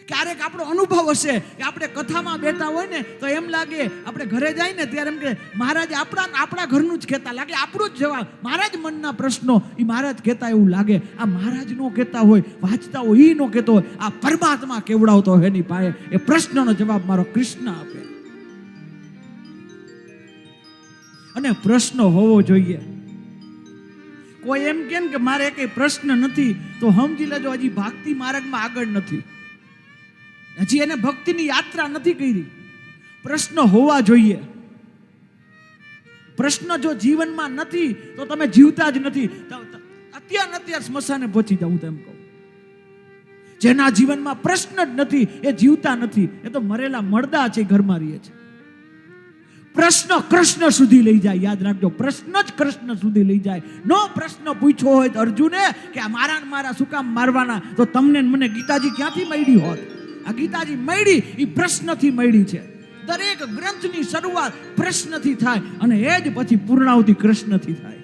ક્યારેક આપણો અનુભવ હશે કે આપણે કથામાં બેઠા હોય ને તો એમ લાગે, આપણે ઘરે જાય ને ત્યારે એમ કે મહારાજ આપણા ઘરનું જ કહેતા લાગે, આપણું જ જવાબ, મારા જ મનના પ્રશ્નો એ મહારાજ કહેતા એવું લાગે. આ મહારાજ નો કહેતા હોય, વાંચતા હોય એ નો કહેતો હોય, આ પરમાત્મા કેવડાવતો હોય એની પાસે. એ પ્રશ્નનો જવાબ મારો કૃષ્ણ આપે. અને પ્રશ્ન હોવો જોઈએ. કોઈ એમ કે મારે કઈ પ્રશ્ન નથી તો સમજી લેજો હજી ભક્તિ માર્ગમાં આગળ નથી, હજી એને ભક્તિની યાત્રા નથી કરી. પ્રશ્ન હોવા જોઈએ. પ્રશ્ન જો જીવનમાં નથી તો તમે જીવતા જ નથી. અત્યાર સ્મશાને પહોંચી જાઉં તેમ કહું. જેના જીવનમાં પ્રશ્ન જ નથી એ જીવતા નથી, એ તો મરેલા મળદા છે, ઘરમાં રહે છે. પ્રશ્ન કૃષ્ણ સુધી લઈ જાય. યાદ રાખજો, પ્રશ્ન જ કૃષ્ણ સુધી લઈ જાય. નો પ્રશ્ન પૂછ્યો હોય તો અર્જુને કે આ મારા શું કામ મારવાના, તો તમને મને ગીતાજી ક્યાંથી મળી હોત? આ ગીતાજી મળી એ પ્રશ્નથી મળી છે. દરેક ગ્રંથની શરૂઆત પ્રશ્નથી થાય અને એ જ પછી પૂર્ણાવતી કૃષ્ણથી થાય.